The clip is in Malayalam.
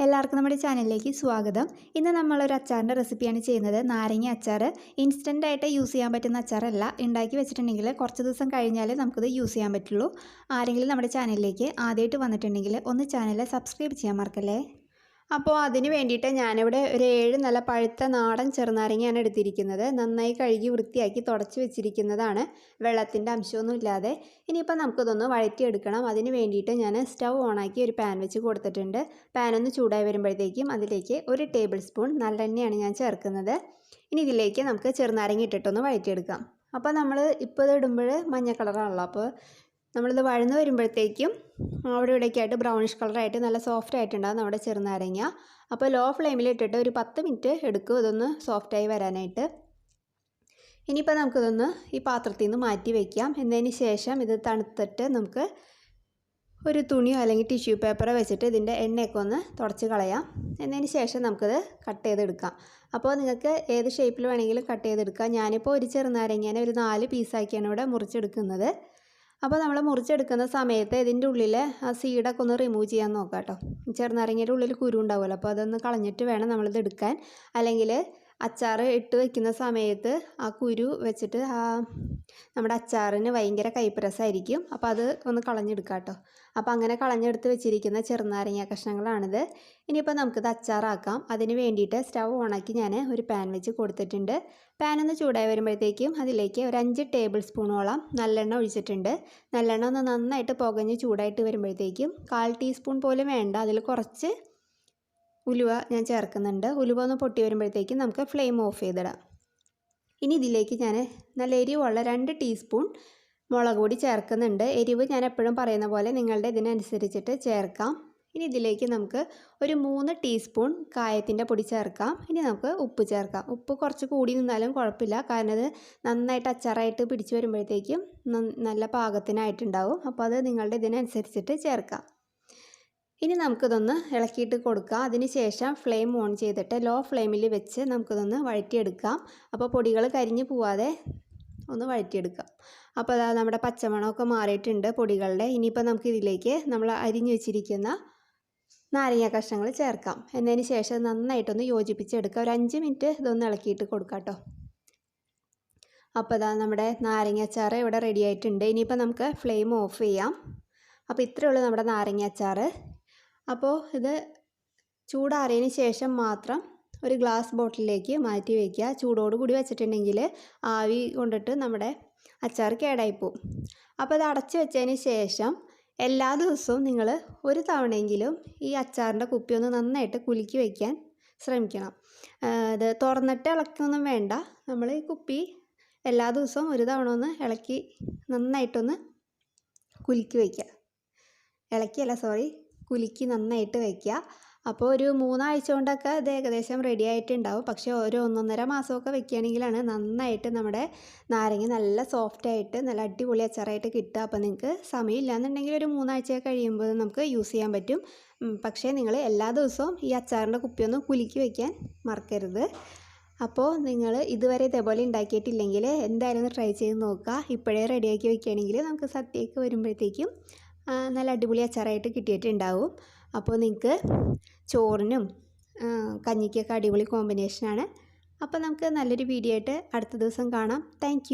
എല്ലാവർക്കും നമ്മുടെ ചാനലിലേക്ക് സ്വാഗതം. ഇന്ന് നമ്മളൊരു അച്ചാറിൻ്റെ റെസിപ്പിയാണ് ചെയ്യുന്നത്. നാരങ്ങ അച്ചാർ. ഇൻസ്റ്റൻ്റായിട്ട് യൂസ് ചെയ്യാൻ പറ്റുന്ന അച്ചാറല്ല. ഉണ്ടാക്കി വെച്ചിട്ടുണ്ടെങ്കിൽ കുറച്ച് ദിവസം കഴിഞ്ഞാൽ നമുക്കത് യൂസ് ചെയ്യാൻ പറ്റുള്ളൂ. ആരെങ്കിലും നമ്മുടെ ചാനലിലേക്ക് ആദ്യമായിട്ട് വന്നിട്ടുണ്ടെങ്കിൽ ഒന്ന് ചാനൽ സബ്സ്ക്രൈബ് ചെയ്യാൻ മറക്കല്ലേ. അപ്പോൾ അതിന് വേണ്ടിയിട്ട് ഞാനിവിടെ ഒരു 7 നല്ല പഴുത്ത നാടൻ ചെറുനാരങ്ങയാണ് എടുത്തിരിക്കുന്നത്. നന്നായി കഴുകി വൃത്തിയാക്കി തുടച്ച് വെച്ചിരിക്കുന്നതാണ്, വെള്ളത്തിൻ്റെ അംശമൊന്നും ഇല്ലാതെ. ഇനിയിപ്പോൾ നമുക്കിതൊന്ന് വഴറ്റിയെടുക്കണം. അതിന് വേണ്ടിയിട്ട് ഞാൻ സ്റ്റൗ ഓണാക്കി ഒരു പാൻ വെച്ച് കൊടുത്തിട്ടുണ്ട്. പാനൊന്ന് ചൂടായി വരുമ്പോഴത്തേക്കും അതിലേക്ക് 1 ടേബിൾ സ്പൂൺ നല്ലെണ്ണയാണ് ഞാൻ ചേർക്കുന്നത്. ഇനി ഇതിലേക്ക് നമുക്ക് ചെറുനാരങ്ങ ഇട്ടിട്ടൊന്ന് വഴറ്റിയെടുക്കാം. അപ്പോൾ നമ്മൾ ഇപ്പോൾ ഇത് ഇടുമ്പോൾ മഞ്ഞ കളറാണല്ലോ, അപ്പോൾ നമ്മളിത് വഴന്ന് വരുമ്പോഴത്തേക്കും അവിടെ ഇവിടേക്കായിട്ട് ബ്രൗണിഷ് കളറായിട്ട് നല്ല സോഫ്റ്റ് ആയിട്ടുണ്ടാകും നമ്മുടെ ചെറുനാരങ്ങ. അപ്പോൾ ലോ ഫ്ലെയിമിൽ ഇട്ടിട്ട് ഒരു 10 മിനിറ്റ് എടുക്കും ഇതൊന്ന് സോഫ്റ്റായി വരാനായിട്ട്. ഇനിയിപ്പോൾ നമുക്കിതൊന്ന് ഈ പാത്രത്തിൽ നിന്ന് മാറ്റി വയ്ക്കാം. എന്നതിന് ശേഷം ഇത് തണുത്തിട്ട് നമുക്ക് ഒരു തുണിയോ അല്ലെങ്കിൽ ടിഷ്യൂ പേപ്പറോ വെച്ചിട്ട് ഇതിൻ്റെ എണ്ണയൊക്കെ ഒന്ന് തുടച്ച് കളയാം. എന്നതിന് ശേഷം നമുക്കിത് കട്ട് ചെയ്തെടുക്കാം. അപ്പോൾ നിങ്ങൾക്ക് ഏത് ഷേപ്പിൽ വേണമെങ്കിലും കട്ട് ചെയ്തെടുക്കാം. ഞാനിപ്പോൾ ഒരു ചെറുനാരങ്ങേനെ ഒരു 4 പീസാക്കിയാണ് ഇവിടെ മുറിച്ചെടുക്കുന്നത്. അപ്പോൾ നമ്മൾ മുറിച്ചെടുക്കുന്ന സമയത്ത് ഇതിൻ്റെ ഉള്ളിൽ ആ സീഡൊക്കെ ഒന്ന് റിമൂവ് ചെയ്യാൻ നോക്കാം കേട്ടോ. ചെറുനാരങ്ങയുടെ ഉള്ളിൽ കുരു ഉണ്ടാവുമല്ലോ, അപ്പോൾ അതൊന്ന് കളഞ്ഞിട്ട് വേണം നമ്മളിത് എടുക്കാൻ. അല്ലെങ്കിൽ അച്ചാർ ഇട്ട് വയ്ക്കുന്ന സമയത്ത് ആ കുരു വെച്ചിട്ട് നമ്മുടെ അച്ചാറിന് ഭയങ്കര കയ്പ്പ് രസമായിരിക്കും. അപ്പോൾ അത് ഒന്ന് കളഞ്ഞെടുക്കാം കേട്ടോ. അപ്പോൾ അങ്ങനെ കളഞ്ഞെടുത്ത് വെച്ചിരിക്കുന്ന ചെറുനാരങ്ങ കഷ്ണങ്ങളാണിത്. ഇനിയിപ്പോൾ നമുക്കിത് അച്ചാറാക്കാം. അതിന് വേണ്ടിയിട്ട് സ്റ്റൗ ഓണാക്കി ഞാൻ ഒരു പാൻ വെച്ച് കൊടുത്തിട്ടുണ്ട്. പാനൊന്ന് ചൂടായി വരുമ്പോഴത്തേക്കും അതിലേക്ക് ഒരു 5 ടേബിൾ സ്പൂണോളം നല്ലെണ്ണ ഒഴിച്ചിട്ടുണ്ട്. നല്ലെണ്ണ ഒന്ന് നന്നായിട്ട് പുകഞ്ഞ് ചൂടായിട്ട് വരുമ്പോഴത്തേക്കും 1/4 ടീസ്പൂൺ പോലും വേണ്ട, അതിൽ കുറച്ച് ഉലുവ ഞാൻ ചേർക്കുന്നുണ്ട്. ഉലുവ ഒന്ന് പൊട്ടി വരുമ്പോഴത്തേക്കും നമുക്ക് ഫ്ലെയിം ഓഫ് ചെയ്തിടാം. ഇനി ഇതിലേക്ക് ഞാൻ നല്ല എരിവുള്ള 2 ടീസ്പൂൺ മുളക് പൊടി ചേർക്കുന്നുണ്ട്. എരിവ് ഞാൻ എപ്പോഴും പറയുന്ന പോലെ നിങ്ങളുടെ ഇതിനനുസരിച്ചിട്ട് ചേർക്കാം. ഇനി ഇതിലേക്ക് നമുക്ക് ഒരു 3 ടീസ്പൂൺ കായത്തിൻ്റെ പൊടി ചേർക്കാം. ഇനി നമുക്ക് ഉപ്പ് ചേർക്കാം. ഉപ്പ് കുറച്ച് കൂടി നിന്നാലും കുഴപ്പമില്ല, കാരണം അത് നന്നായിട്ട് അച്ചാറായിട്ട് പിടിച്ച് വരുമ്പോഴത്തേക്കും നല്ല പാകത്തിനായിട്ടുണ്ടാവും. അപ്പോൾ അത് നിങ്ങളുടെ ഇതിനനുസരിച്ചിട്ട് ചേർക്കാം. ഇനി നമുക്കിതൊന്ന് ഇളക്കിയിട്ട് കൊടുക്കാം. അതിന് ശേഷം ഫ്ലെയിം ഓൺ ചെയ്തിട്ട് ലോ ഫ്ലെയിമിൽ വെച്ച് നമുക്കിതൊന്ന് വഴറ്റിയെടുക്കാം. അപ്പോൾ പൊടികൾ കരിഞ്ഞു പോവാതെ ഒന്ന് വഴറ്റിയെടുക്കാം. അപ്പോൾ അതാ നമ്മുടെ പച്ചമണമൊക്കെ മാറിയിട്ടുണ്ട് പൊടികളുടെ. ഇനിയിപ്പോൾ നമുക്ക് ഇതിലേക്ക് നമ്മൾ അരിഞ്ഞു വെച്ചിരിക്കുന്ന നാരങ്ങ കഷ്ണങ്ങൾ ചേർക്കാം. എന്നതിന് ശേഷം നന്നായിട്ടൊന്ന് യോജിപ്പിച്ചെടുക്കാം. ഒരു 5 മിനിറ്റ് ഇതൊന്ന് ഇളക്കിയിട്ട് കൊടുക്കാം കേട്ടോ. അപ്പോൾ അതാ നമ്മുടെ നാരങ്ങ അച്ചാർ ഇവിടെ റെഡി ആയിട്ടുണ്ട്. ഇനിയിപ്പോൾ നമുക്ക് ഫ്ലെയിം ഓഫ് ചെയ്യാം. അപ്പോൾ ഇത്രയേ ഉള്ളൂ നമ്മുടെ നാരങ്ങ അച്ചാർ. അപ്പോൾ ഇത് ചൂടാറിയതിന് ശേഷം മാത്രം ഒരു ഗ്ലാസ് ബോട്ടിലേക്ക് മാറ്റി വയ്ക്കുക. ചൂടോടുകൂടി വെച്ചിട്ടുണ്ടെങ്കിൽ ആവി കൊണ്ടിട്ട് നമ്മുടെ അച്ചാർ കേടായിപ്പോവും. അപ്പോൾ ഇത് അടച്ച് വെച്ചതിന് ശേഷം എല്ലാ ദിവസവും നിങ്ങൾ ഒരു തവണയെങ്കിലും ഈ അച്ചാറിൻ്റെ കുപ്പി ഒന്ന് നന്നായിട്ട് കുലുക്കി വയ്ക്കാൻ ശ്രമിക്കണം. ഇത് തുറന്നിട്ട് ഇളക്കൊന്നും വേണ്ട. നമ്മൾ ഈ കുപ്പി എല്ലാ ദിവസവും ഒരു തവണ ഒന്ന് ഇളക്കി നന്നായിട്ടൊന്ന് കുലുക്കി വയ്ക്കുക. കുലുക്കി നന്നായിട്ട് വയ്ക്കുക. അപ്പോൾ ഒരു 3 ആഴ്ച കൊണ്ടൊക്കെ ഇത് ഏകദേശം റെഡി ആയിട്ടുണ്ടാവും. പക്ഷേ ഒരു 1.5 മാസമൊക്കെ വെക്കുകയാണെങ്കിലാണ് നന്നായിട്ട് നമ്മുടെ നാരങ്ങ നല്ല സോഫ്റ്റായിട്ട് നല്ല അടിപൊളി അച്ചാറായിട്ട് കിട്ടുക. അപ്പോൾ നിങ്ങൾക്ക് സമയമില്ല എന്നുണ്ടെങ്കിൽ ഒരു 3 ആഴ്ച കഴിയുമ്പോൾ നമുക്ക് യൂസ് ചെയ്യാൻ പറ്റും. പക്ഷേ നിങ്ങൾ എല്ലാ ദിവസവും ഈ അച്ചാറിൻ്റെ കുപ്പിയൊന്ന് കുലുക്കി വയ്ക്കാൻ മറക്കരുത്. അപ്പോൾ നിങ്ങൾ ഇതുവരെ ഇതേപോലെ ഉണ്ടാക്കിയിട്ടില്ലെങ്കിൽ എന്തായാലും ഒന്ന് ട്രൈ ചെയ്ത് നോക്കുക. ഇപ്പോഴേ റെഡിയാക്കി വയ്ക്കുകയാണെങ്കിൽ നമുക്ക് സദ്യയൊക്കെ വരുമ്പോഴത്തേക്കും നല്ല അടിപൊളി അച്ചാറായിട്ട് കിട്ടിയിട്ടുണ്ടാവും. അപ്പോൾ നിങ്ങൾക്ക് ചോറിനും കഞ്ഞിക്കൊക്കെ അടിപൊളി കോമ്പിനേഷനാണ്. അപ്പോൾ നമുക്ക് നല്ലൊരു വീഡിയോ ആയിട്ട് അടുത്ത ദിവസം കാണാം. താങ്ക്